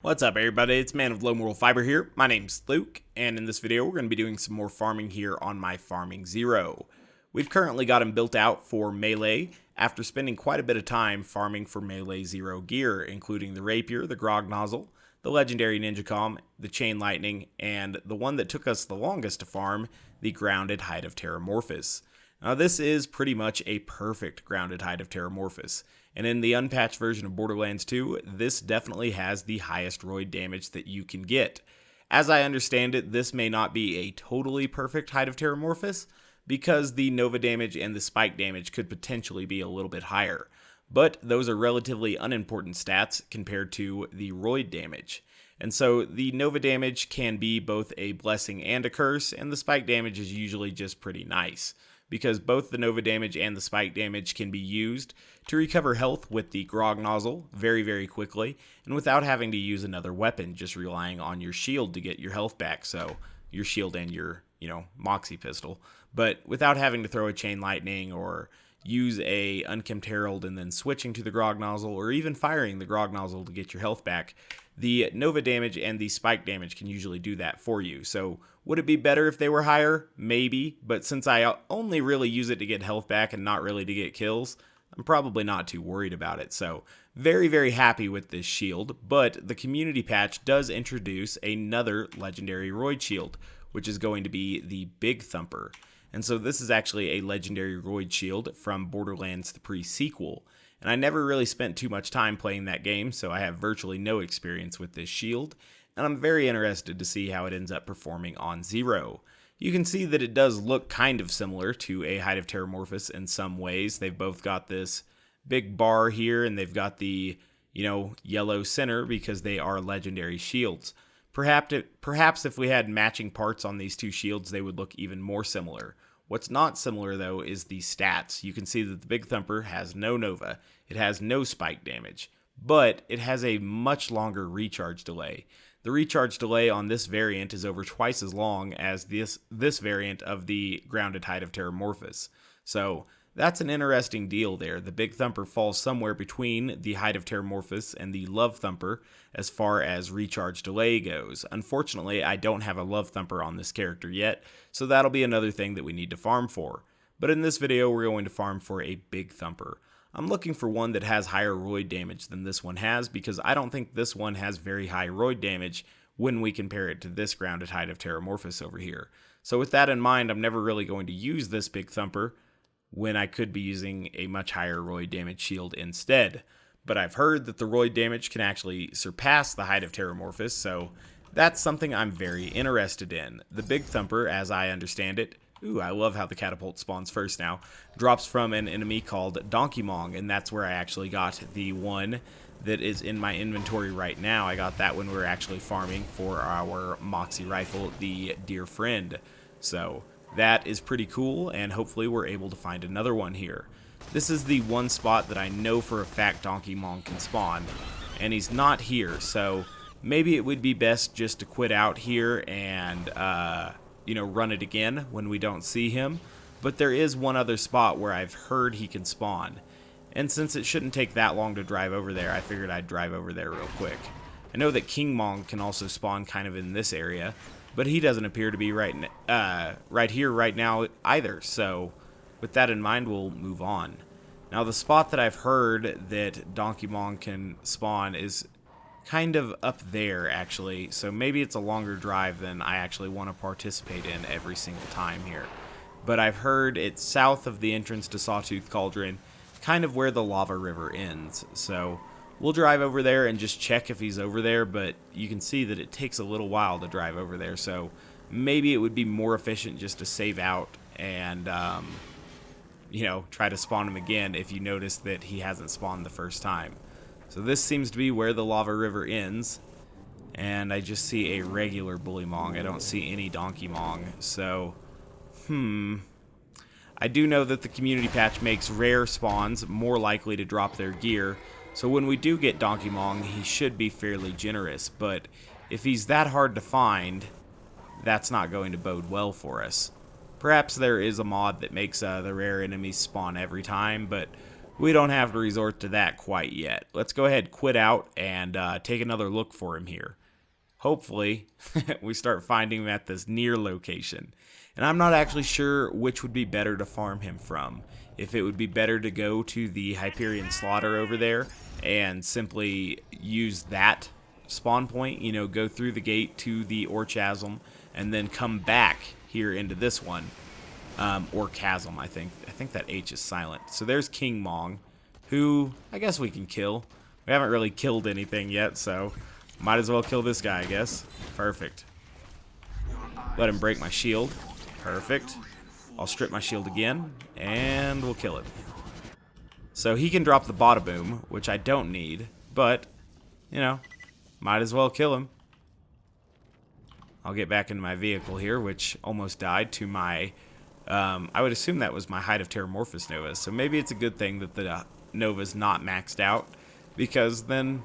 What's up everybody, it's Man of Low Moral Fiber here. My name's Luke, and in this video we're going to be doing some more farming here on my Farming Zero. We've currently got him built out for Melee after spending quite a bit of time farming for Melee Zer0 gear, including the Rapier, the Grog Nozzle, the Legendary Ninja Comm, the Chain Lightning, and the one that took us the longest to farm, the Grounded Hide of Terramorphous. Now this is pretty much a perfect Grounded Hide of Terramorphous, and in the unpatched version of Borderlands 2, this definitely has the highest Roid damage that you can get. As I understand it, this may not be a totally perfect Hide of Terramorphous, because the Nova damage and the Spike damage could potentially be a little bit higher, but those are relatively unimportant stats compared to the Roid damage. And so the Nova damage can be both a blessing and a curse, and the Spike damage is usually just pretty nice, because both the Nova damage and the Spike damage can be used to recover health with the Grog Nozzle very quickly, and without having to use another weapon, just relying on your shield to get your health back, so your shield and your, Moxie pistol, but without having to throw a Chain Lightning or use a Unkempt Herald and then switching to the Grog Nozzle, or even firing the Grog Nozzle to get your health back. The Nova damage and the Spike damage can usually do that for you. So would it be better if they were higher? Maybe, but since I only really use it to get health back and not really to get kills, I'm probably not too worried about it. So very happy with this shield, but the community patch does introduce another legendary Roid Shield, which is going to be the Bigg Thumppr. And so this is actually a legendary Roid Shield from Borderlands the pre-sequel. And I never really spent too much time playing that game, so I have virtually no experience with this shield, and I'm very interested to see how it ends up performing on Zero. You can see that it does look kind of similar to a Hide of Terramorphous in some ways. They've both got this big bar here, and they've got the, yellow center because they are legendary shields. Perhaps if we had matching parts on these two shields, they would look even more similar. What's not similar, though, is the stats. You can see that the Bigg Thumppr has no Nova, it has no Spike damage, but it has a much longer recharge delay. The recharge delay on this variant is over twice as long as this variant of the Grounded Hide of Terramorphous. So that's an interesting deal there. The Bigg Thumppr falls somewhere between the Hide of Terramorphous and the Love Thumppr as far as recharge delay goes. Unfortunately, I don't have a Love Thumppr on this character yet, so that'll be another thing that we need to farm for. But in this video, we're going to farm for a Bigg Thumppr. I'm looking for one that has higher Roid damage than this one has, because I don't think this one has very high Roid damage when we compare it to this Grounded Hide of Terramorphous over here. So with that in mind, I'm never really going to use this Bigg Thumppr when I could be using a much higher Roid damage shield instead. But I've heard that the Roid damage can actually surpass the Hide of Terramorphous, so that's something I'm very interested in. The Bigg Thumppr, as I understand it, I love how the catapult spawns first now, drops from an enemy called Donkey Mong, and that's where I actually got the one that is in my inventory right now. I got that when we were actually farming for our Moxie rifle, the Dear Friend. So that is pretty cool, and hopefully we're able to find another one here. This is the one spot that I know for a fact Donkey Mong can spawn, and he's not here, so maybe it would be best just to quit out here and, run it again when we don't see him. But there is one other spot where I've heard he can spawn, and since it shouldn't take that long to drive over there, I figured I'd drive over there real quick. I know that King Mong can also spawn kind of in this area, but he doesn't appear to be right here right now either, so with that in mind, we'll move on. Now, the spot that I've heard that Donkey Mong can spawn is kind of up there, actually, so maybe it's a longer drive than I actually want to participate in every single time here. But I've heard it's south of the entrance to Sawtooth Cauldron, kind of where the lava river ends, so we'll drive over there and just check if he's over there, but you can see that it takes a little while to drive over there, so maybe it would be more efficient just to save out and, try to spawn him again if you notice that he hasn't spawned the first time. So this seems to be where the lava river ends, and I just see a regular Bully Mong. I don't see any Donkey Mong, so, I do know that the community patch makes rare spawns more likely to drop their gear, so when we do get Donkey Mong, he should be fairly generous, but if he's that hard to find, that's not going to bode well for us. Perhaps there is a mod that makes the rare enemies spawn every time, but we don't have to resort to that quite yet. Let's go ahead, quit out, and take another look for him here. Hopefully, we start finding him at this near location. And I'm not actually sure which would be better to farm him from. If it would be better to go to the Hyperion Slaughter over there and simply use that spawn point, you know, go through the gate to the Ore Chasm and then come back here into this one. Or Chasm, I think. I think that H is silent. So there's King Mong, who I guess we can kill. We haven't really killed anything yet, so might as well kill this guy, I guess. Perfect. Let him break my shield. Perfect. I'll strip my shield again, and we'll kill him. So he can drop the Bada Boom, which I don't need, but, you know, might as well kill him. I'll get back into my vehicle here, which almost died to my, I would assume that was my Hide of Terramorphous Nova, so maybe it's a good thing that the Nova's not maxed out, because then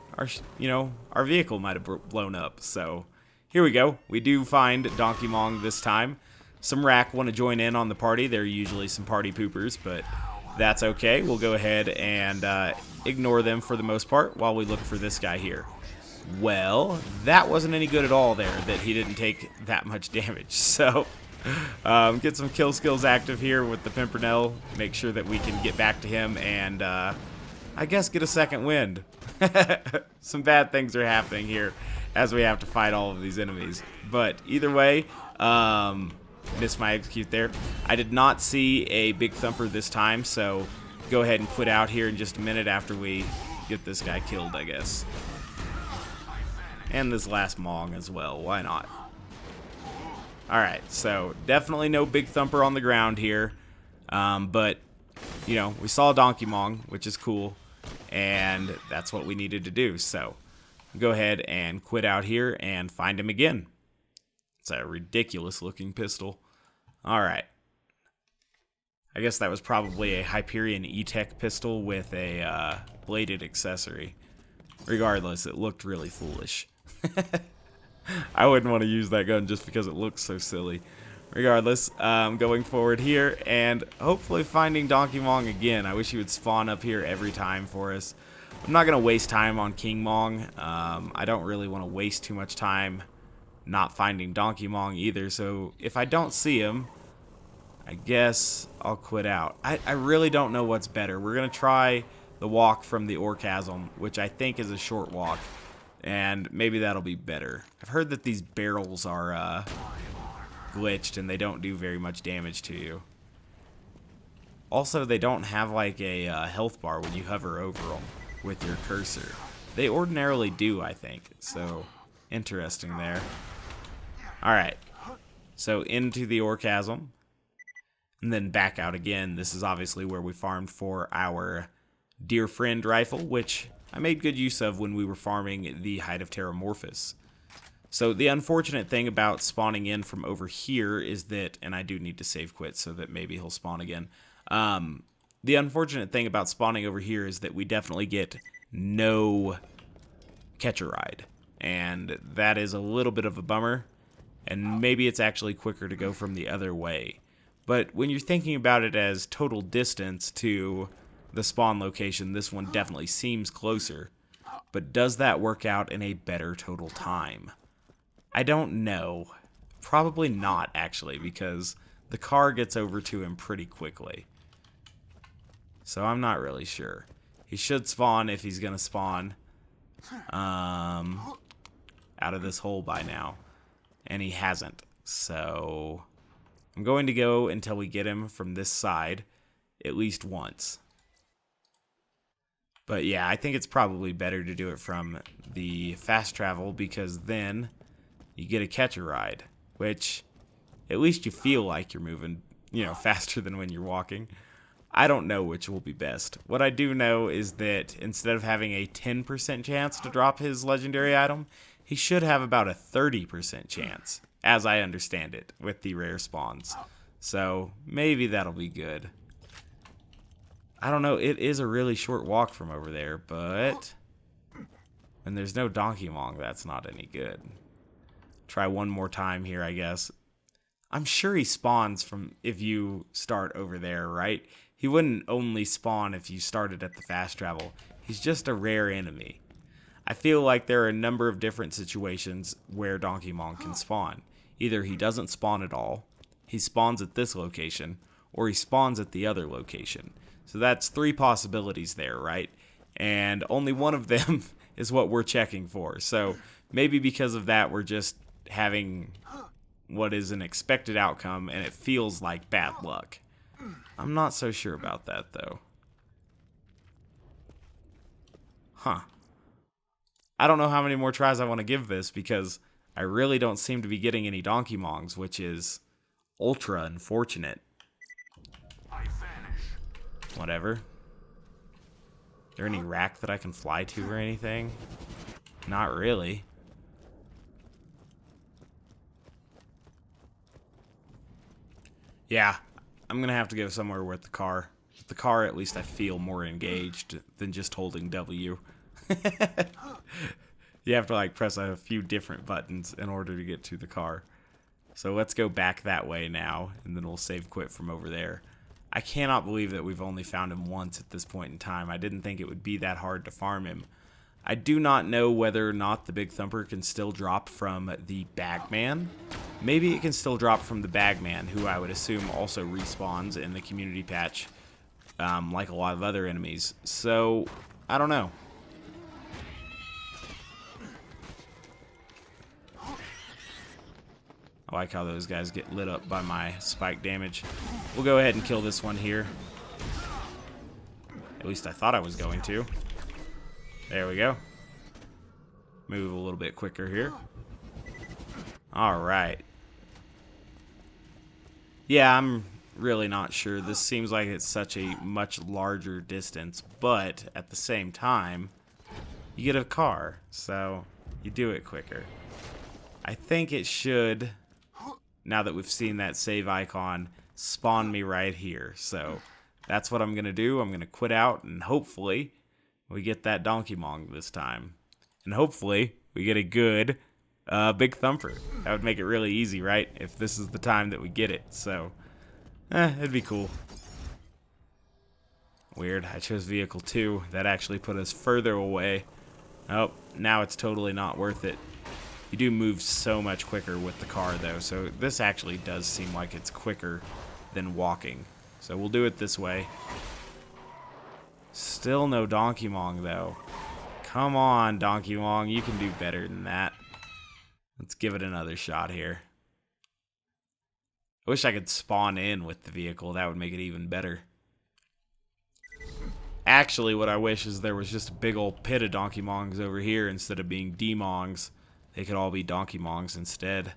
our vehicle might have blown up. So here we go. We do find Donkey Mong this time. Some Rack want to join in on the party. They're usually some party poopers, but that's okay. We'll go ahead and ignore them for the most part while we look for this guy here. Well, that wasn't any good at all there, that he didn't take that much damage. So get some kill skills active here with the Pimpernel. Make sure that we can get back to him and I guess get a second wind. Some bad things are happening here as we have to fight all of these enemies. But either way, missed my execute there. I did not see a Bigg Thumppr this time, so go ahead and quit out here in just a minute after we get this guy killed, I guess. And this last Mong as well, why not? Alright, so definitely no Bigg Thumppr on the ground here. But, you know, we saw Donkey Mong, which is cool. And that's what we needed to do. So go ahead and quit out here and find him again. It's a ridiculous looking pistol. Alright. I guess that was probably a Hyperion E-Tech pistol with a bladed accessory. Regardless, it looked really foolish. I wouldn't want to use that gun just because it looks so silly. Regardless, going forward here and hopefully finding Donkey Mong again. I wish he would spawn up here every time for us. I'm not going to waste time on King Mong. I don't really want to waste too much time not finding Donkey Mong either. So if I don't see him, I guess I'll quit out. I really don't know what's better. We're going to try the walk from the Ore Chasm, which I think is a short walk. And maybe that'll be better. I've heard that these barrels are glitched and they don't do very much damage to you. Also, they don't have like a health bar when you hover over them with your cursor. They ordinarily do, I think. So, interesting there. Alright. So, into the Ore Chasm. And then back out again. This is obviously where we farmed for our Dear Friend rifle, which I made good use of when we were farming the Hide of Terramorphous. So the unfortunate thing about spawning in from over here is that, and I do need to save quit so that maybe he'll spawn again. The unfortunate thing about spawning over here is that we definitely get no catch-a-ride. And that is a little bit of a bummer. And maybe it's actually quicker to go from the other way. But when you're thinking about it as total distance to the spawn location, this one definitely seems closer. But does that work out in a better total time? I don't know. Probably not, actually, because the car gets over to him pretty quickly. So I'm not really sure. He should spawn if he's going to spawn out of this hole by now. And he hasn't. So I'm going to go until we get him from this side at least once. But yeah, I think it's probably better to do it from the fast travel because then you get a catch-a-ride, which at least you feel like you're moving, you know, faster than when you're walking. I don't know which will be best. What I do know is that instead of having a 10% chance to drop his legendary item, he should have about a 30% chance, as I understand it, with the rare spawns. So maybe that'll be good. I don't know, it is a really short walk from over there, but when there's no Donkey Mong, that's not any good. Try one more time here, I guess. I'm sure he spawns from if you start over there, right? he wouldn't only spawn if you started at the fast travel. He's just a rare enemy. I feel like there are a number of different situations where Donkey Mong can spawn. Either he doesn't spawn at all, he spawns at this location, or he spawns at the other location. So that's 3 possibilities there, right? And only one of them is what we're checking for. So maybe because of that, we're just having what is an expected outcome, and it feels like bad luck. I'm not so sure about that, though. Huh. I don't know how many more tries I want to give this, because I really don't seem to be getting any Donkey Mongs, which is ultra unfortunate. Whatever. Is there any rack that I can fly to or anything? Not really. Yeah, I'm gonna have to go somewhere with the car. With the car, at least I feel more engaged than just holding W. You have to like press a few different buttons in order to get to the car. So let's go back that way now, and then we'll save quit from over there. I cannot believe that we've only found him once at this point in time. I didn't think it would be that hard to farm him. I do not know whether or not the Bigg Thumppr can still drop from the Bagman. Maybe it can still drop from the Bagman, who I would assume also respawns in the community patch, like a lot of other enemies. So, I don't know. I like how those guys get lit up by my spike damage. We'll go ahead and kill this one here. At least I thought I was going to. There we go. Move a little bit quicker here. Alright. Yeah, I'm really not sure. This seems like it's such a much larger distance, but at the same time, you get a car, so you do it quicker. I think it should, now that we've seen that save icon, spawn me right here. So that's what I'm going to do. I'm going to quit out, and hopefully we get that Donkey Mong this time. And hopefully we get a good Bigg Thumppr. That would make it really easy, right? If this is the time that we get it. So, it'd be cool. Weird. I chose vehicle 2. That actually put us further away. Oh, now it's totally not worth it. You do move so much quicker with the car, though. So this actually does seem like it's quicker than walking. So we'll do it this way. Still no Donkey Mong, though. Come on, Donkey Mong. You can do better than that. Let's give it another shot here. I wish I could spawn in with the vehicle. That would make it even better. Actually, what I wish is there was just a big old pit of Donkey Mongs over here instead of being D-Mongs. They could all be Donkey Mongs instead.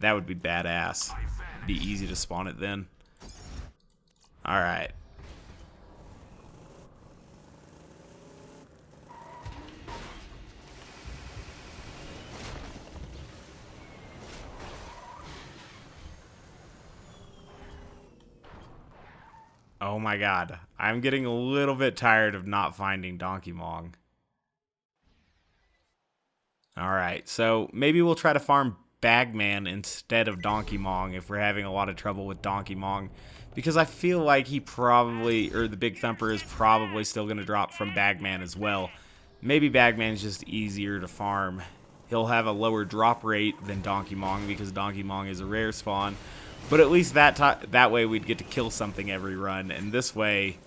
That would be badass. It'd be easy to spawn it then. Alright. Oh my god. I'm getting a little bit tired of not finding Donkey Mong. Alright, so maybe we'll try to farm Bagman instead of Donkey Mong if we're having a lot of trouble with Donkey Mong. Because I feel like he probably, or the Bigg Thumppr is probably still going to drop from Bagman as well. Maybe Bagman's just easier to farm. He'll have a lower drop rate than Donkey Mong because Donkey Mong is a rare spawn. But at least that way we'd get to kill something every run. And this way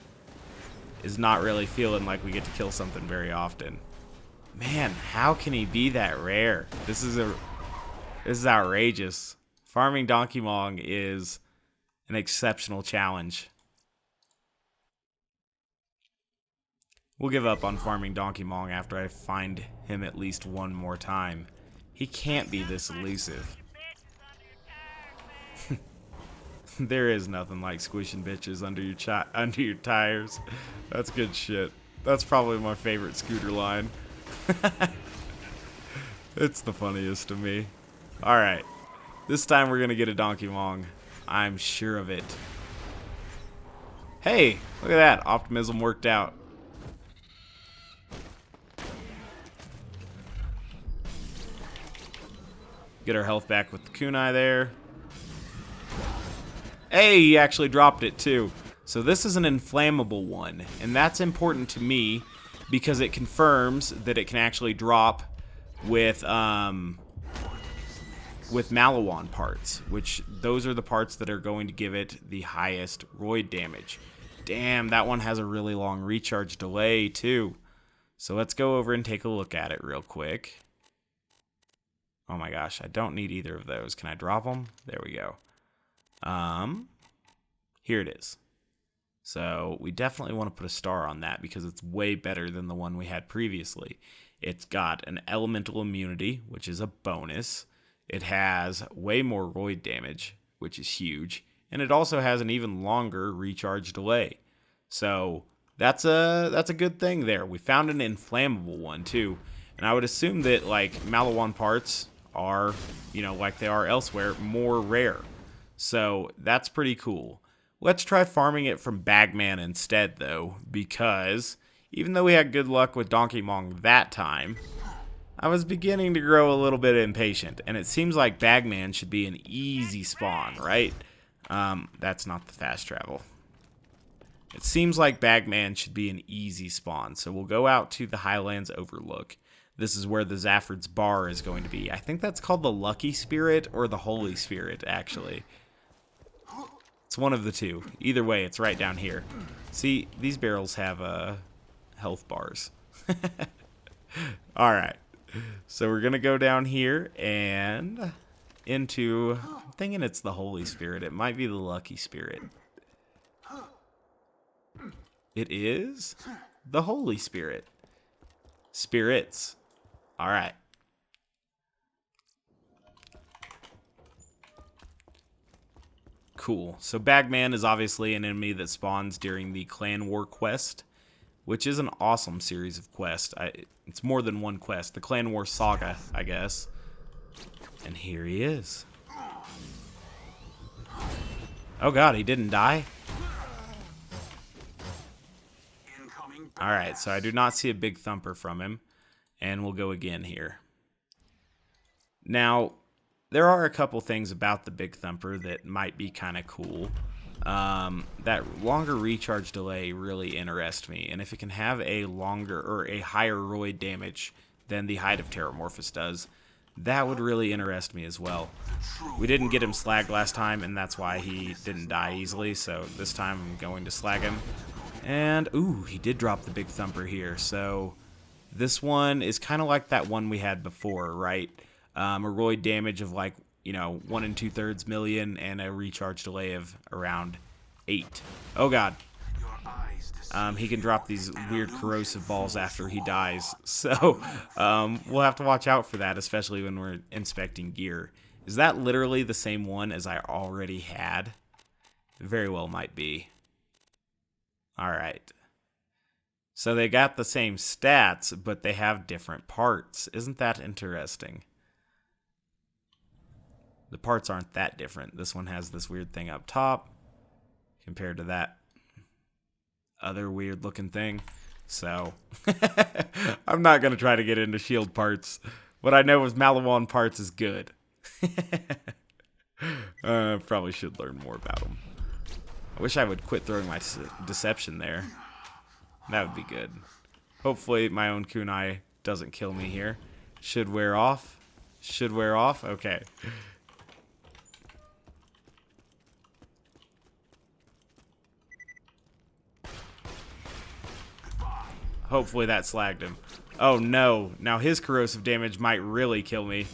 is not really feeling like we get to kill something very often. Man, how can he be that rare? This is outrageous. Farming Donkey Mong is an exceptional challenge. We'll give up on farming Donkey Mong after I find him at least one more time. He can't be this elusive. There is nothing like squishing bitches under your tires. That's good shit. That's probably my favorite Scooter line. It's the funniest to me. Alright. This time we're gonna get a Donkey Mong. I'm sure of it. Hey! Look at that. Optimism worked out. Get our health back with the kunai there. Hey, he actually dropped it too. So this is an inflammable one, and that's important to me because it confirms that it can actually drop with Maliwan parts, which those are the parts that are going to give it the highest Roid damage. Damn, that one has a really long recharge delay too. So let's go over and take a look at it real quick. Oh my gosh, I don't need either of those. Can I drop them? There we go. Here it is. So we definitely want to put a star on that because it's way better than the one we had previously. It's got an elemental immunity, which is a bonus. It has way more Roid damage, which is huge. And it also has an even longer recharge delay. So that's a good thing there. We found an inflammable one too. And I would assume that like Maliwan parts are, you know, like they are elsewhere, more rare. So that's pretty cool. Let's try farming it from Bagman instead though, because even though we had good luck with Donkey Mong that time, I was beginning to grow a little bit impatient, and it seems like Bagman should be an easy spawn, right? That's not the fast travel. It seems like Bagman should be an easy spawn, so we'll go out to the Highlands Overlook. This is where the Zafford's Bar is going to be. I think that's called the Lucky Spirit or the Holy Spirit, actually. It's one of the two. Either way, it's right down here. See, these barrels have health bars. Alright. So we're going to go down here and into... I'm thinking it's the Holy Spirit. It might be the Lucky Spirit. It is the Holy Spirit. Spirits. Alright. Cool. So Bagman is obviously an enemy that spawns during the Clan War quest, which is an awesome series of quests. It's more than one quest. The Clan War Saga, I guess. And here he is. Oh god, he didn't die? Alright, so I do not see a Bigg Thumppr from him. And we'll go again here. Now, there are a couple things about the Bigg Thumppr that might be kind of cool. That longer recharge delay really interests me, and if it can have a longer or a higher Roid damage than the Hide of Terramorphous does, that would really interest me as well. We didn't get him slagged last time, and that's why he didn't die easily, so this time I'm going to slag him. And, ooh, he did drop the Bigg Thumppr here, so this one is kind of like that one we had before, right? A Roid damage of like, you know, 1 2/3 million and a recharge delay of around 8. Oh god. He can drop these weird corrosive balls after he dies. So, we'll have to watch out for that, especially when we're inspecting gear. Is that literally the same one as I already had? It very well might be. Alright. So they got the same stats, but they have different parts. Isn't that interesting? The parts aren't that different. This one has this weird thing up top compared to that other weird looking thing. So, I'm not going to try to get into shield parts. What I know is Maliwan parts is good. Probably should learn more about them. I wish I would quit throwing my deception there. That would be good. Hopefully my own kunai doesn't kill me here. Should wear off. Should wear off. Okay. Hopefully that slagged him. Oh no. Now his corrosive damage might really kill me.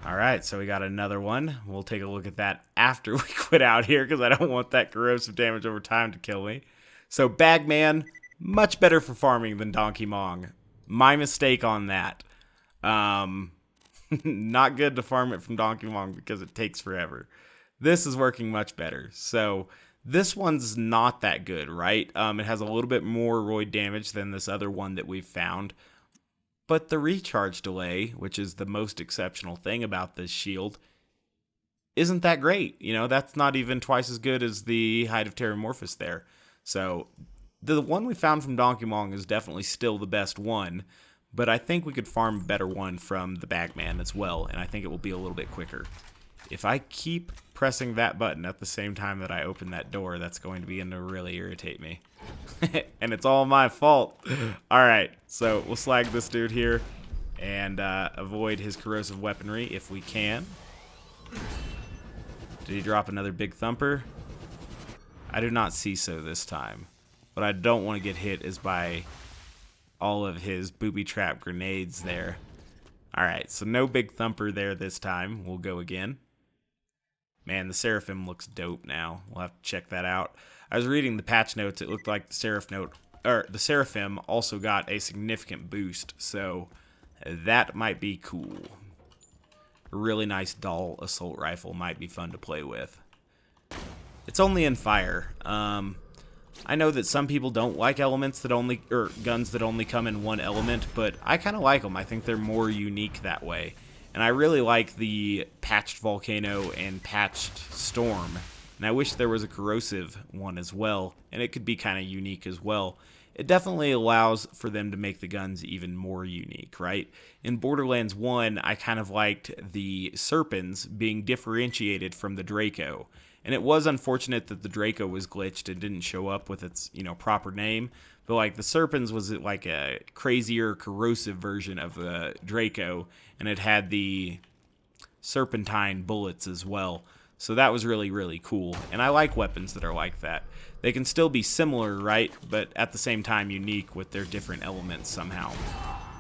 Alright, so we got another one. We'll take a look at that after we quit out here because I don't want that corrosive damage over time to kill me. So Bagman, much better for farming than Donkey Mong. My mistake on that. Not good to farm it from Donkey Mong because it takes forever. This is working much better. So this one's not that good, right? It has a little bit more Roid damage than this other one that we've found. But the recharge delay, which is the most exceptional thing about this shield, isn't that great. You know, that's not even twice as good as the Hide of Terramorphous there. So the one we found from Donkey Mong is definitely still the best one, but I think we could farm a better one from the Bagman as well, and I think it will be a little bit quicker. If I keep pressing that button at the same time that I open that door, that's going to begin to really irritate me. And it's all my fault. Alright, so we'll slag this dude here and avoid his corrosive weaponry if we can. Did he drop another Bigg Thumppr? I do not see so this time. What I don't want to get hit is by all of his booby trap grenades there. Alright, so no Bigg Thumppr there this time. We'll go again. Man, the Seraphim looks dope now. We'll have to check that out. I was reading the patch notes. It looked like the Seraphim also got a significant boost, so that might be cool. A really nice dull assault rifle might be fun to play with. It's only in fire. I know that some people don't like guns that only come in one element, but I kind of like them. I think they're more unique that way. And I really like the patched volcano and patched storm. And I wish there was a corrosive one as well, and it could be kind of unique as well. It definitely allows for them to make the guns even more unique, right? In Borderlands 1, I kind of liked the Serpens being differentiated from the Draco. And it was unfortunate that the Draco was glitched and didn't show up with its, proper name. But like the Serpens was like a crazier, corrosive version of the Draco, and it had the serpentine bullets as well. So that was really, really cool. And I like weapons that are like that. They can still be similar, right? But at the same time unique with their different elements somehow.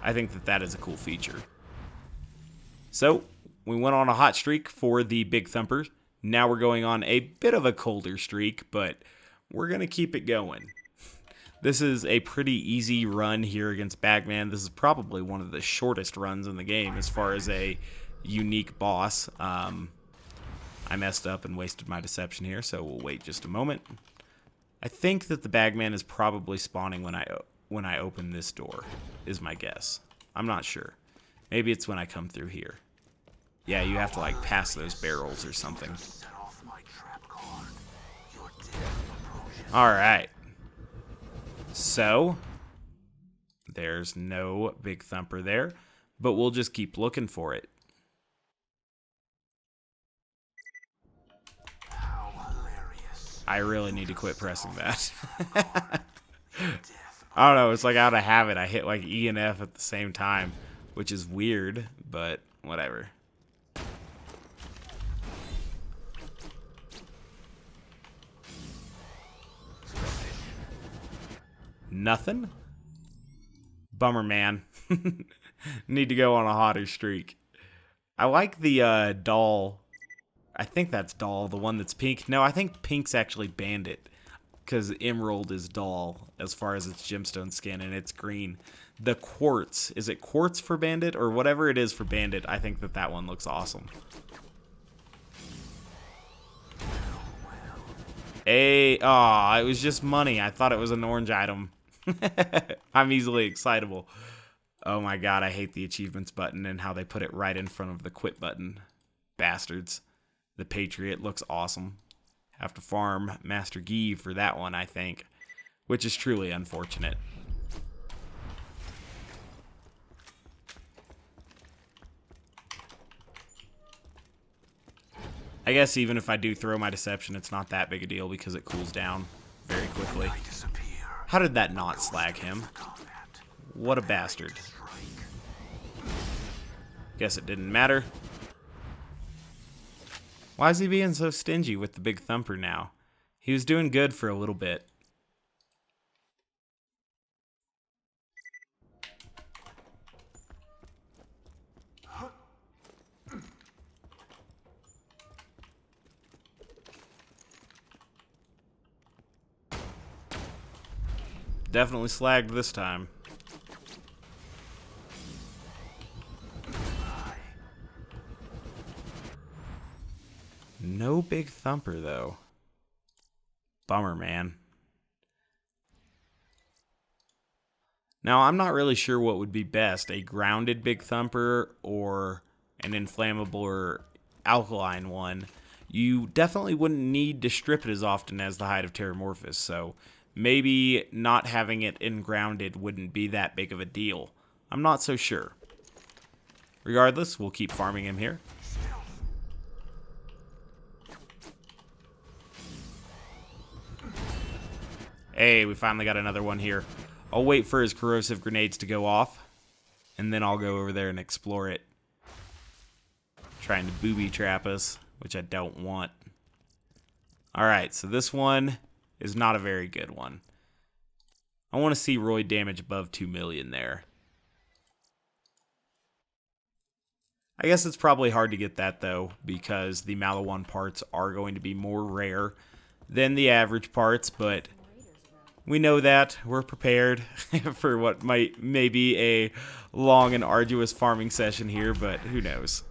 I think that that is a cool feature. So, we went on a hot streak for the Bigg Thumppr. Now we're going on a bit of a colder streak, but we're going to keep it going. This is a pretty easy run here against Bagman. This is probably one of the shortest runs in the game as far as a unique boss. I messed up and wasted my deception here, so we'll wait just a moment. I think that the Bagman is probably spawning when I open this door, is my guess. I'm not sure. Maybe it's when I come through here. Yeah, you have to like pass those barrels or something. Alright. So, there's no Bigg Thumppr there, but we'll just keep looking for it. I really need to quit pressing that. I don't know, it's like out of habit. I hit like E and F at the same time, which is weird, but whatever. Nothing? Bummer, man. Need to go on a hotter streak. I like the doll. I think that's doll, the one that's pink. No, I think pink's actually bandit, because emerald is doll as far as its gemstone skin, and it's green. The quartz, is it quartz for bandit or whatever it is for bandit? I think that that one looks awesome. Hey, aw, it was just money. I thought it was an orange item. I'm easily excitable. Oh my god, I hate the achievements button and how they put it right in front of the quit button. Bastards. The Patriot looks awesome. Have to farm Master Guy for that one, I think. Which is truly unfortunate. I guess even if I do throw my deception, it's not that big a deal because it cools down very quickly. How did that not slag him? What a bastard. Guess it didn't matter. Why is he being so stingy with the Bigg Thumppr now? He was doing good for a little bit. Definitely slagged this time. No Bigg Thumppr, though. Bummer, man. Now, I'm not really sure what would be best, a grounded Bigg Thumppr or an inflammable or alkaline one. You definitely wouldn't need to strip it as often as the Hide of Terramorphous, so maybe not having it in grounded wouldn't be that big of a deal. I'm not so sure. Regardless, we'll keep farming him here. Hey, we finally got another one here. I'll wait for his corrosive grenades to go off, and then I'll go over there and explore it. Trying to booby trap us, which I don't want. Alright, so this one is not a very good one. I want to see Roid damage above 2 million there. I guess it's probably hard to get that, though, because the Malawan parts are going to be more rare than the average parts, but we know that. We're prepared for what may be a long and arduous farming session here, but who knows.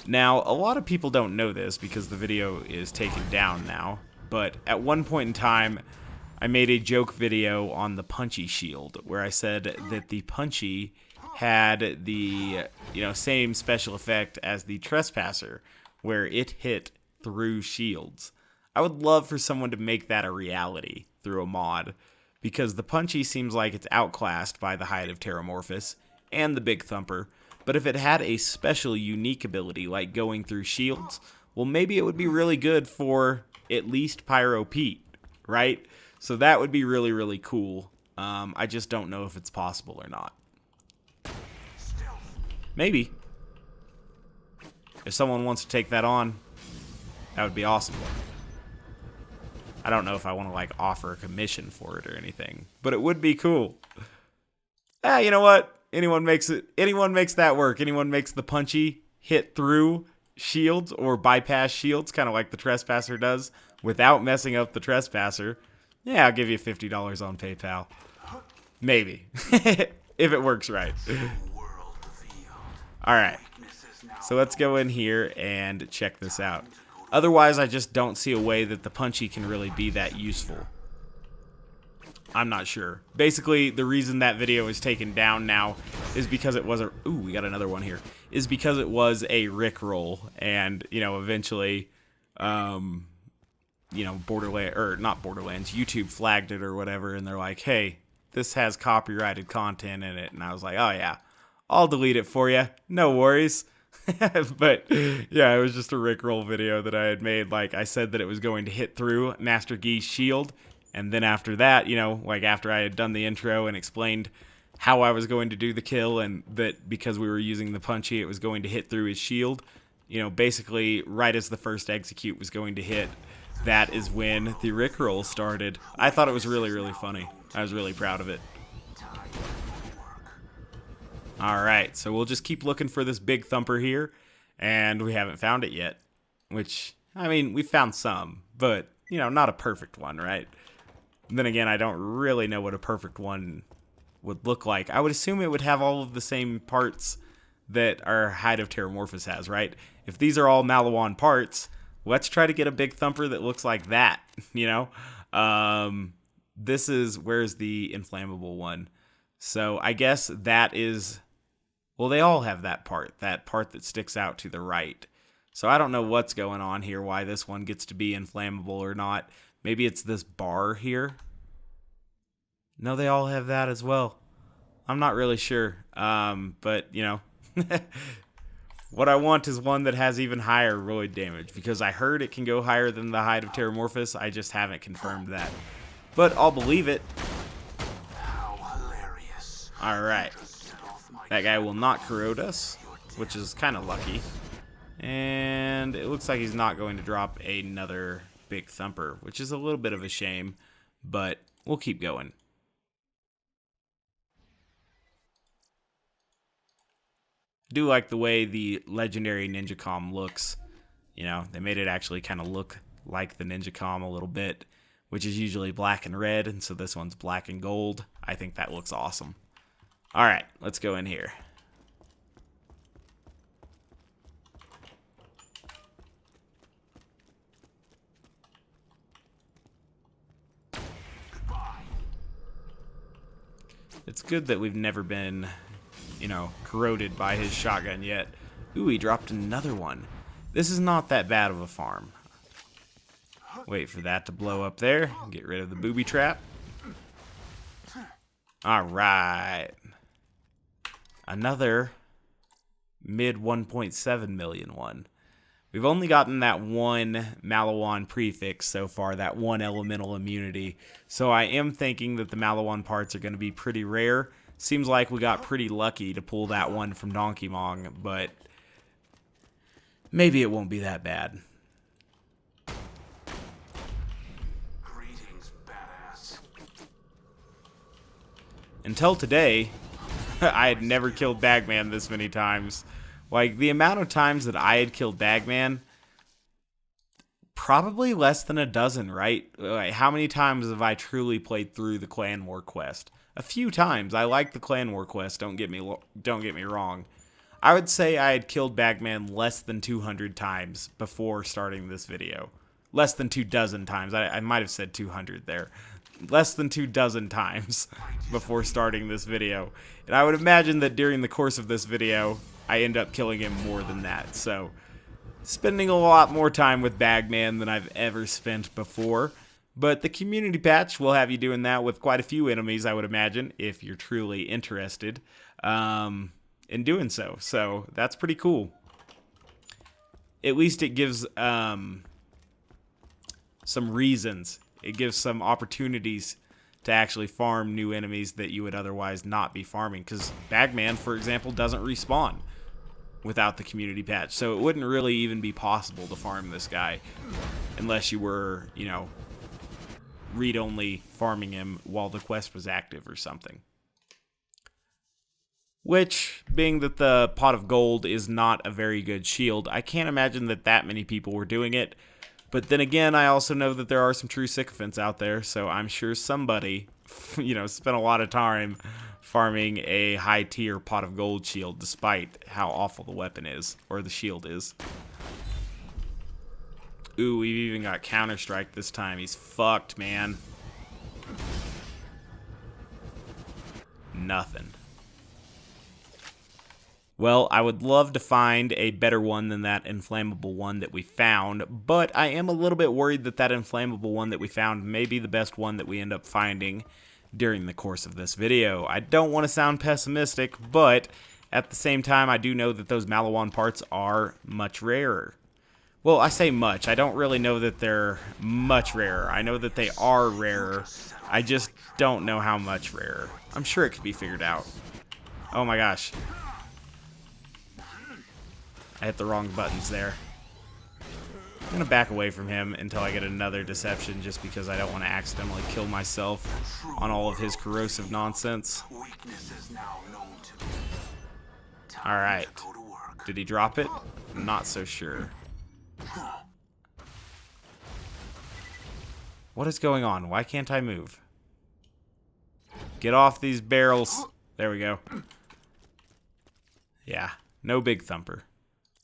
Now, a lot of people don't know this because the video is taken down now, but at one point in time, I made a joke video on the Punchy Shield, where I said that the Punchy had the same special effect as the Trespasser, where it hit through shields. I would love for someone to make that a reality through a mod, because the Punchy seems like it's outclassed by the Hide of Terramorphous and the Bigg Thumppr, but if it had a special unique ability like going through shields, well, maybe it would be really good for at least Pyro Pete, right? So that would be really, really cool. I just don't know if it's possible or not. Maybe. If someone wants to take that on, that would be awesome. I don't know if I want to like offer a commission for it or anything, but it would be cool. You know what? Anyone makes that work. Anyone makes the Punchy hit through shields or bypass shields, kind of like the Trespasser does, without messing up the Trespasser. Yeah, I'll give you $50 on PayPal. Maybe. If it works right. Alright. So let's go in here and check this out. Otherwise, I just don't see a way that the Punchy can really be that useful. I'm not sure. Basically, the reason that video is taken down now is because it was a... Ooh, we got another one here. Is because it was a Rickroll. And, eventually... Borderlands, or not Borderlands, YouTube flagged it or whatever, and they're like, hey, this has copyrighted content in it. And I was like, oh yeah, I'll delete it for you. No worries. But yeah, it was just a Rickroll video that I had made. Like, I said that it was going to hit through Master Gee's shield. And then after that, after I had done the intro and explained how I was going to do the kill, and that because we were using the Punchy, it was going to hit through his shield. Basically, right as the first execute was going to hit, that is when the Rickroll started. I thought it was really, really funny. I was really proud of it. Alright, so we'll just keep looking for this Bigg Thumppr here, and we haven't found it yet. Which, I mean, we found some, but, not a perfect one, right? And then again, I don't really know what a perfect one would look like. I would assume it would have all of the same parts that our Hide of Terramorphous has, right? If these are all Malawan parts, let's try to get a Bigg Thumppr that looks like that, This is, where's the inflammable one? So I guess that is, well, they all have that part that sticks out to the right. So I don't know what's going on here, why this one gets to be inflammable or not. Maybe it's this bar here. No, they all have that as well. I'm not really sure, but, what I want is one that has even higher Roid damage, because I heard it can go higher than the Hide of Terramorphous. I just haven't confirmed that. But I'll believe it. Alright. That guy will not corrode us, which is kind of lucky. And it looks like he's not going to drop another Bigg Thumppr, which is a little bit of a shame, but we'll keep going. I do like the way the legendary Ninja Comm looks. They made it actually kind of look like the Ninja Comm a little bit, which is usually black and red, and so this one's black and gold. I think that looks awesome. Alright, let's go in here. It's good that we've never been, corroded by his shotgun yet. Ooh, he dropped another one. This is not that bad of a farm. Wait for that to blow up there. Get rid of the booby trap. Alright. Another mid 1.7 million one. We've only gotten that one Malawan prefix so far, that one elemental immunity. So I am thinking that the Malawan parts are going to be pretty rare. Seems like we got pretty lucky to pull that one from Donkey Mong, but maybe it won't be that bad. Greetings, badass. Until today, I had never killed Bagman this many times. Like, the amount of times that I had killed Bagman, probably less than a dozen, right? Like, how many times have I truly played through the Clan War quest? A few times. I like the Clan War quest, don't get me wrong. I would say I had killed Bagman less than 200 times before starting this video. Less than 24 times. I might have said 200 there. Less than 24 times before starting this video. And I would imagine that during the course of this video, I end up killing him more than that. So, spending a lot more time with Bagman than I've ever spent before. But the community patch will have you doing that with quite a few enemies, I would imagine, if you're truly interested in doing so. So, that's pretty cool. At least it gives some reasons. It gives some opportunities to actually farm new enemies that you would otherwise not be farming. Because Bagman, for example, doesn't respawn without the community patch. So it wouldn't really even be possible to farm this guy unless you were, you know, read-only farming him while the quest was active or something. Which, being that the pot of gold is not a very good shield, I can't imagine that that many people were doing it. But then again, I also know that there are some true sycophants out there, so I'm sure somebody, you know, spent a lot of time farming a high-tier pot of gold shield, despite how awful the weapon is, or the shield is. Ooh, we've even got Counter-Strike this time. He's fucked, man. Nothing. Well, I would love to find a better one than that inflammable one that we found, but I am a little bit worried that that inflammable one that we found may be the best one that we end up finding during the course of this video. I don't want to sound pessimistic, but at the same time, I do know that those Malawan parts are much rarer. Well, I say much. I don't really know that they're much rarer. I know that they are rarer. I just don't know how much rarer. I'm sure it could be figured out. Oh my gosh. I hit the wrong buttons there. I'm going to back away from him until I get another deception just because I don't want to accidentally kill myself on all of his corrosive nonsense. Alright. Did he drop it? I'm not so sure. What is going on? Why can't I move? Get off these barrels. There we go. Yeah, no Bigg Thumppr.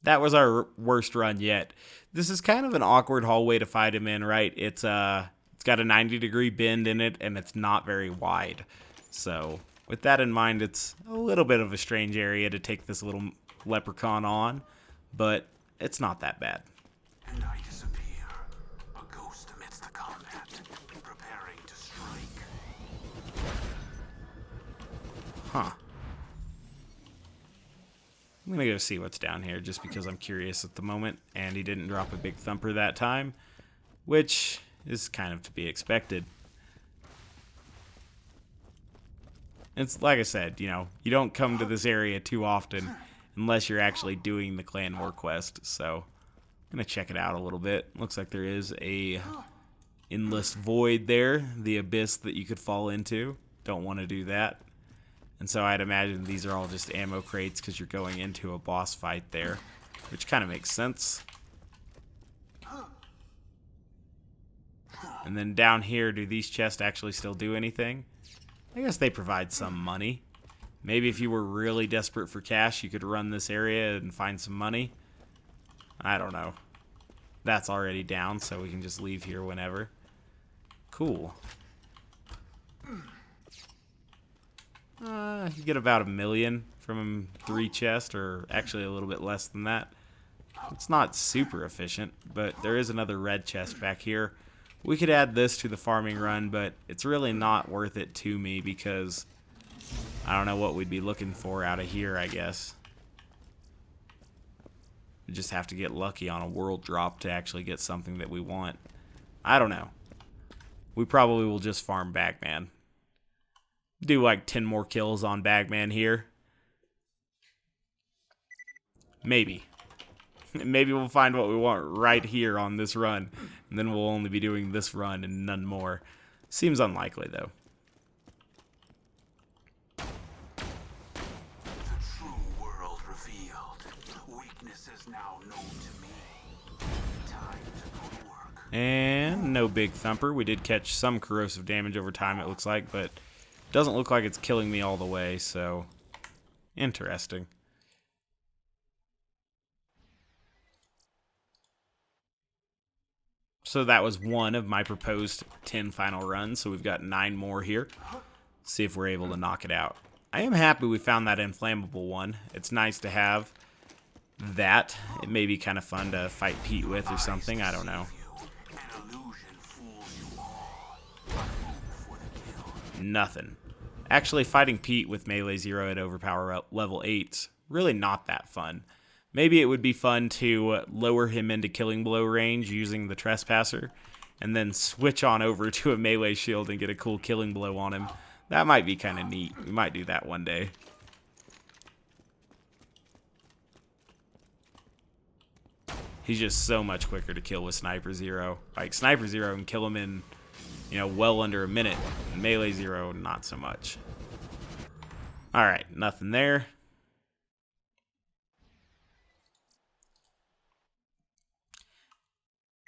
That was our worst run yet. This is kind of an awkward hallway to fight him in, right? It's got a 90-degree bend in it, and it's not very wide. So, with that in mind, it's a little bit of a strange area to take this little leprechaun on, but it's not that bad. And I disappear, a ghost amidst the combat, preparing to strike. Huh. I'm gonna go see what's down here just because I'm curious at the moment, and he didn't drop a Bigg Thumppr that time, which is kind of to be expected. It's like I said, you know, you don't come to this area too often unless you're actually doing the Clan War quest, so I'm gonna check it out a little bit. Looks like there is a endless void there, the abyss that you could fall into. Don't want to do that. And so I'd imagine these are all just ammo crates because you're going into a boss fight there, which kind of makes sense. And then down here, do these chests actually still do anything? I guess they provide some money. Maybe if you were really desperate for cash, you could run this area and find some money. I don't know. That's already down, so we can just leave here whenever. Cool. You get about 1 million from 3 chests, or actually a little bit less than that. It's not super efficient, but there is another red chest back here. We could add this to the farming run, but it's really not worth it to me because I don't know what we'd be looking for out of here, I guess. We just have to get lucky on a world drop to actually get something that we want. I don't know. We probably will just farm Bagman. Do like 10 more kills on Bagman here. Maybe. Maybe we'll find what we want right here on this run. And then we'll only be doing this run and none more. Seems unlikely, though. The true world revealed. Weaknesses now known to me. Time to go to work. And no Bigg Thumppr. We did catch some corrosive damage over time, it looks like, but doesn't look like it's killing me all the way, so interesting. So that was one of my proposed 10 final runs, so we've got 9 more here. See if we're able to knock it out. I am happy we found that inflammable one. It's nice to have that. It may be kind of fun to fight Pete with or something, I don't know. Nothing. Actually, fighting Pete with Melee Zer0 at overpower level 8's really not that fun. Maybe it would be fun to lower him into killing blow range using the Trespasser, and then switch on over to a Melee Shield and get a cool killing blow on him. That might be kind of neat. We might do that one day. He's just so much quicker to kill with Sniper Zer0. Like, Sniper Zer0 can kill him in, you know, well under a minute. Melee Zer0, not so much. Alright, nothing there.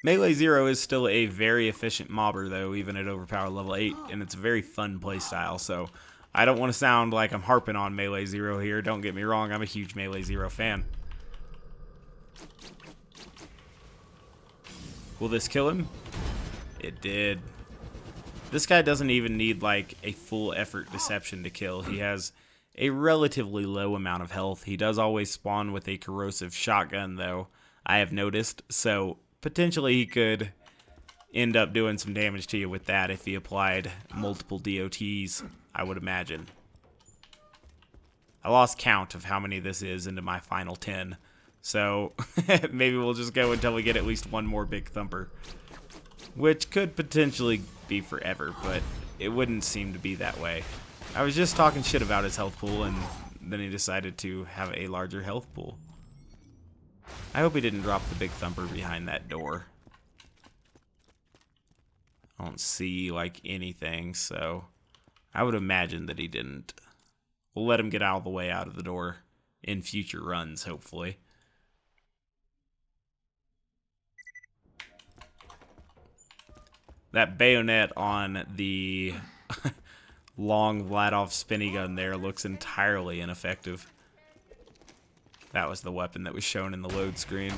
Melee Zer0 is still a very efficient mobber, though, even at overpower level 8, and it's a very fun playstyle, so I don't want to sound like I'm harping on Melee Zer0 here. Don't get me wrong, I'm a huge Melee Zer0 fan. Will this kill him? It did. This guy doesn't even need, like, a full effort deception to kill. He has a relatively low amount of health. He does always spawn with a corrosive shotgun, though, I have noticed, so potentially he could end up doing some damage to you with that if he applied multiple DOTs, I would imagine. I lost count of how many this is into my final 10, so maybe we'll just go until we get at least one more Bigg Thumppr, which could potentially be forever, but it wouldn't seem to be that way. I was just talking shit about his health pool, and then he decided to have a larger health pool. I hope he didn't drop the Bigg Thumppr behind that door. I don't see, like, anything, so I would imagine that he didn't. We'll let him get all the way out of the door in future runs, hopefully. That bayonet on the long Vladov spinny gun there looks entirely ineffective. That was the weapon that was shown in the load screen.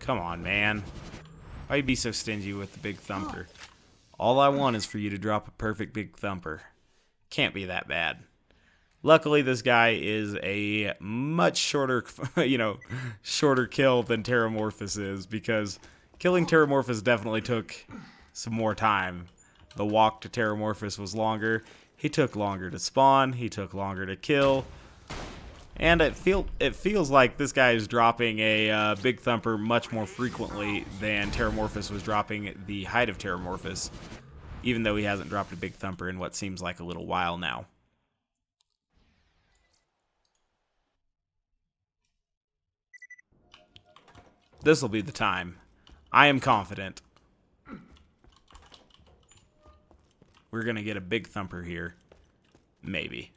Come on, man. Why you be so stingy with the Bigg Thumppr? All I want is for you to drop a perfect Bigg Thumppr. Can't be that bad. Luckily, this guy is a much shorter, shorter kill than Terramorphous is, because killing Terramorphous definitely took some more time. The walk to Terramorphous was longer. He took longer to spawn. He took longer to kill. And it feels like this guy is dropping a Bigg Thumppr much more frequently than Terramorphous was dropping the Hide of Terramorphous, even though he hasn't dropped a Bigg Thumppr in what seems like a little while now. This'll be the time. I am confident. We're gonna get a Bigg Thumppr here. Maybe.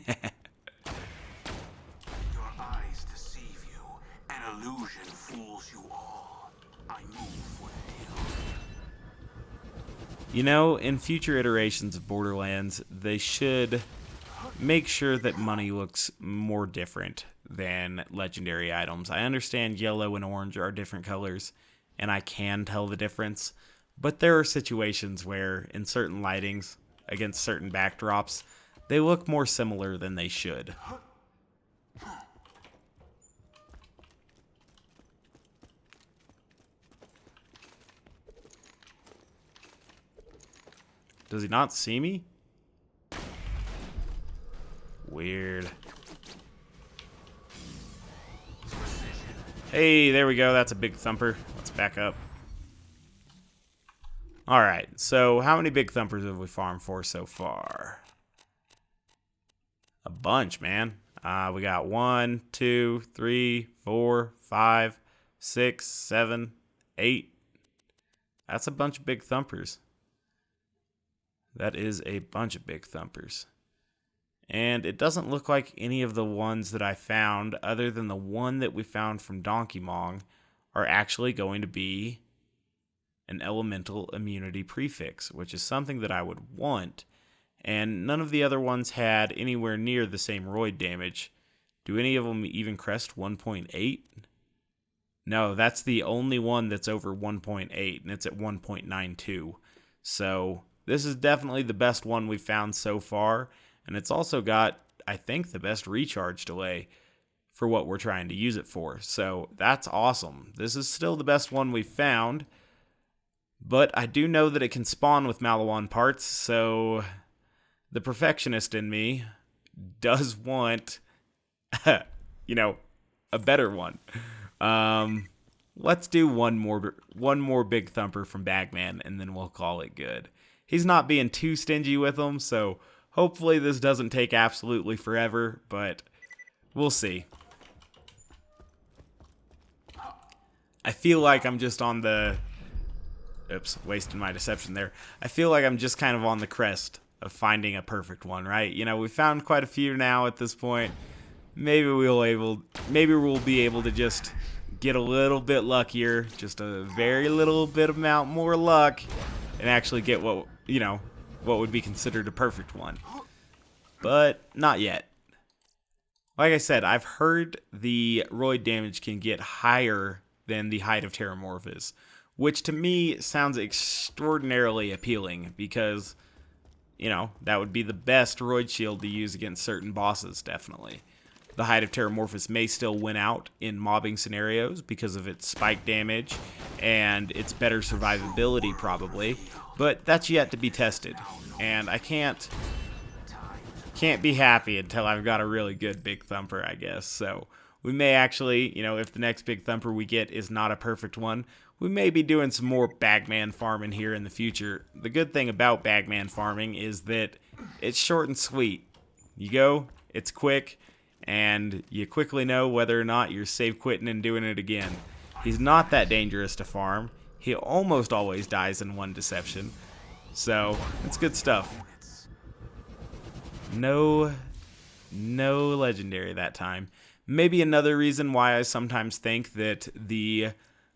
Your eyes deceive you. An illusion fools you all. I move for the kill. You know, in future iterations of Borderlands, they should make sure that money looks more different than legendary items. I understand yellow and orange are different colors, and I can tell the difference, but there are situations where, in certain lightings, against certain backdrops, they look more similar than they should. Does he not see me? weird. Hey, there we go. That's a Bigg Thumppr. Let's back up. Alright, so how many Bigg Thumpprs have we farmed for so far? A bunch, man. We got 1, 2, 3, 4, 5, 6, 7, 8. That's a bunch of Bigg Thumpprs. That is a bunch of Bigg Thumpprs. And it doesn't look like any of the ones that I found, other than the one that we found from Donkey Mong, are actually going to be an elemental immunity prefix, which is something that I would want. And none of the other ones had anywhere near the same roid damage. Do any of them even crest 1.8? No, that's the only one that's over 1.8, and it's at 1.92. So this is definitely the best one we've found so far. And it's also got, I think, the best recharge delay for what we're trying to use it for. So that's awesome. This is still the best one we've found. But I do know that it can spawn with Maliwan parts, so the perfectionist in me does want, a better one. Let's do one more Bigg Thumppr from Bagman, and then we'll call it good. He's not being too stingy with them, so hopefully this doesn't take absolutely forever, but we'll see. I feel like I'm just on the... Oops, wasting my deception there. I feel like I'm just kind of on the crest of finding a perfect one, right? We found quite a few now at this point. Maybe we'll be able to just get a little bit luckier, just a very little bit amount more luck, and actually get what would be considered a perfect one. But not yet. Like I said, I've heard the roid damage can get higher than the Hide of Terramorphous, which to me sounds extraordinarily appealing because, that would be the best Roid Shield to use against certain bosses, definitely. The Hide of Terramorphous may still win out in mobbing scenarios because of its spike damage and its better survivability, probably, but that's yet to be tested, and I can't be happy until I've got a really good Bigg Thumppr, I guess. So we may actually, if the next Bigg Thumppr we get is not a perfect one, we may be doing some more Bagman farming here in the future. The good thing about Bagman farming is that it's short and sweet. You go, it's quick, and you quickly know whether or not you're save quitting and doing it again. He's not that dangerous to farm. He almost always dies in one deception. So, it's good stuff. No legendary that time. Maybe another reason why I sometimes think that the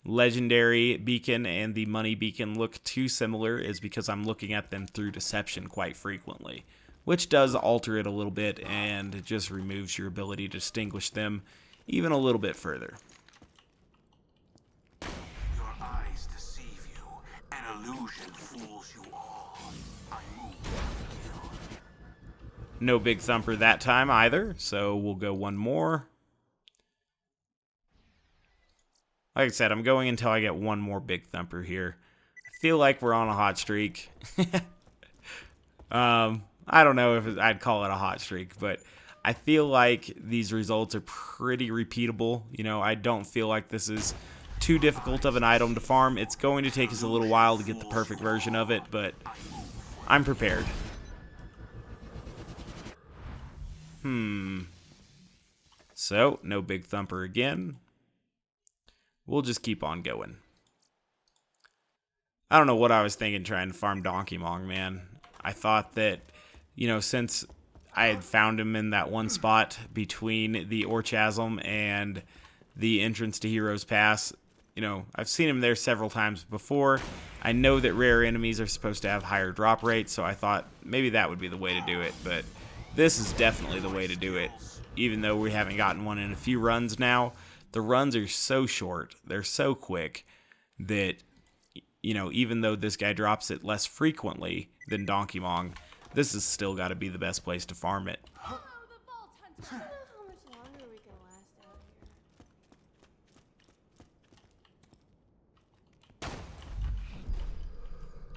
legendary beacon and the money beacon look too similar is because I'm looking at them through deception quite frequently, which does alter it a little bit and it just removes your ability to distinguish them even a little bit further. Your eyes deceive you, an illusion fools you all. I move to kill. No Bigg Thumppr that time either, so we'll go one more. Like I said, I'm going until I get one more Bigg Thumppr here. I feel like we're on a hot streak. I don't know if I'd call it a hot streak, but I feel like these results are pretty repeatable. I don't feel like this is too difficult of an item to farm. It's going to take us a little while to get the perfect version of it, but I'm prepared. So, no Bigg Thumppr again. We'll just keep on going. I don't know what I was thinking trying to farm Donkey Mong, man. I thought that, since I had found him in that one spot between the Orchasm and the entrance to Heroes Pass, I've seen him there several times before. I know that rare enemies are supposed to have higher drop rates, so I thought maybe that would be the way to do it, but this is definitely the way to do it. Even though we haven't gotten one in a few runs now, the runs are so short, they're so quick, that, even though this guy drops it less frequently than Donkey Mong, this has still got to be the best place to farm it. Oh, the Vault Hunter! I don't know how much longer we can last out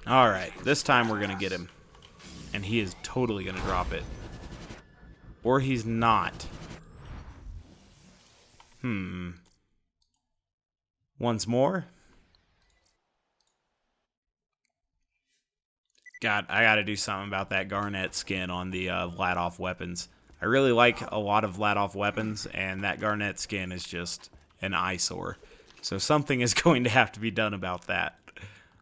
here. Alright, this time we're going to get him. And he is totally going to drop it. Or he's not. Once more. God, I gotta do something about that garnet skin on the Vladoff weapons. I really like a lot of Vladoff weapons, and that garnet skin is just an eyesore. So something is going to have to be done about that.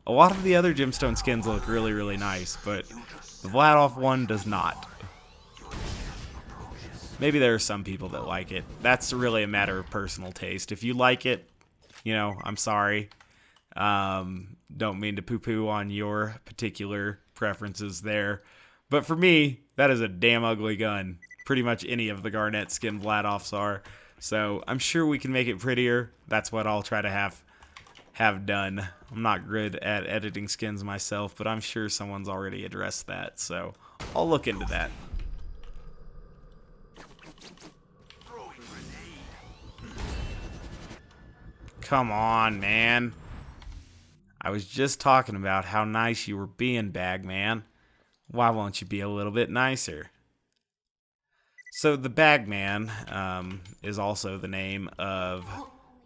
A lot of the other gemstone skins look really, really nice, but the Vladoff one does not. Maybe there are some people that like it. That's really a matter of personal taste. If you like it, you know, I'm sorry. Don't mean to poo-poo on your particular preferences there. But for me, that is a damn ugly gun. Pretty much any of the garnet skin Vladoffs are. So I'm sure we can make it prettier. That's what I'll try to have done. I'm not good at editing skins myself, but I'm sure someone's already addressed that. So I'll look into that. Come on, man. I was just talking about how nice you were being, Bagman. Why won't you be a little bit nicer? So the Bagman is also the name of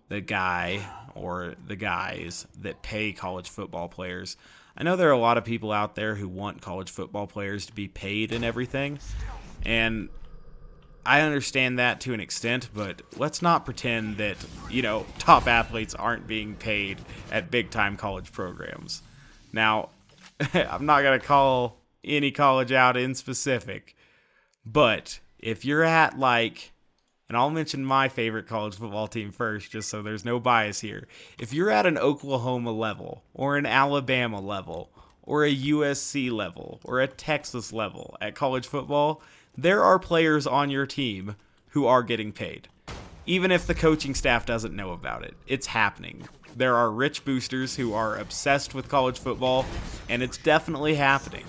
the guy or the guys that pay college football players. I know there are a lot of people out there who want college football players to be paid and everything, and I understand that to an extent, but let's not pretend that, you know, top athletes aren't being paid at big-time college programs. Now, I'm not going to call any college out in specific, but if you're at, like, and I'll mention my favorite college football team first, just so there's no bias here. If you're at an Oklahoma level, or an Alabama level, or a USC level, or a Texas level at college football, there are players on your team who are getting paid. Even if the coaching staff doesn't know about it, it's happening. There are rich boosters who are obsessed with college football, and it's definitely happening.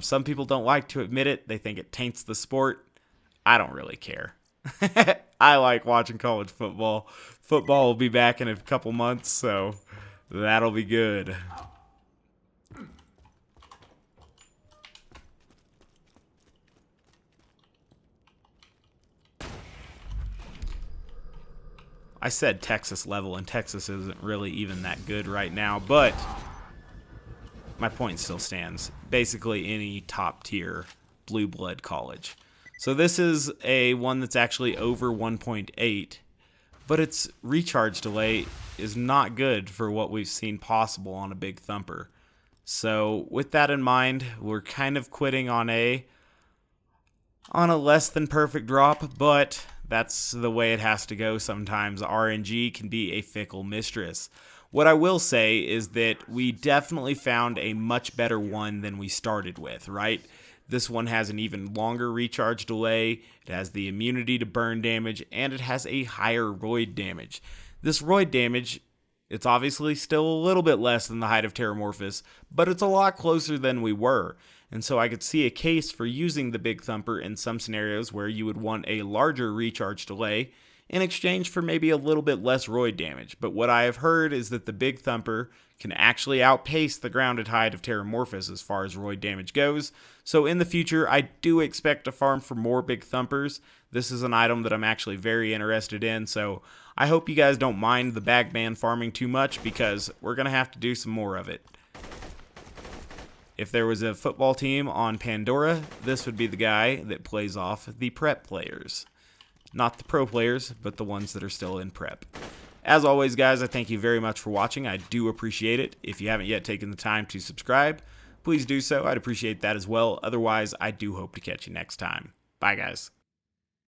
Some people don't like to admit it. They think it taints the sport. I don't really care. I like watching college football. Football will be back in a couple months, so that'll be good. I said Texas level, and Texas isn't really even that good right now, but my point still stands. Basically any top tier blue blood college. So this is a one that's actually over 1.8, but its recharge delay is not good for what we've seen possible on a Bigg Thumppr. So with that in mind, we're kind of quitting on a less than perfect drop, but that's the way it has to go sometimes. RNG can be a fickle mistress. What I will say is that we definitely found a much better one than we started with, right? This one has an even longer recharge delay, it has the immunity to burn damage, and it has a higher Roid damage. This Roid damage, it's obviously still a little bit less than the Hide of Terramorphous, but it's a lot closer than we were. And so I could see a case for using the Bigg Thumppr in some scenarios where you would want a larger recharge delay in exchange for maybe a little bit less Roid damage. But what I have heard is that the Bigg Thumppr can actually outpace the grounded Hide of Terramorphous as far as Roid damage goes. So in the future, I do expect to farm for more Bigg Thumppers. This is an item that I'm actually very interested in, so I hope you guys don't mind the Bagman farming too much, because we're going to have to do some more of it. If there was a football team on Pandora, this would be the guy that plays off the prep players. Not the pro players, but the ones that are still in prep. As always, guys, I thank you very much for watching. I do appreciate it. If you haven't yet taken the time to subscribe, please do so. I'd appreciate that as well. Otherwise, I do hope to catch you next time. Bye, guys.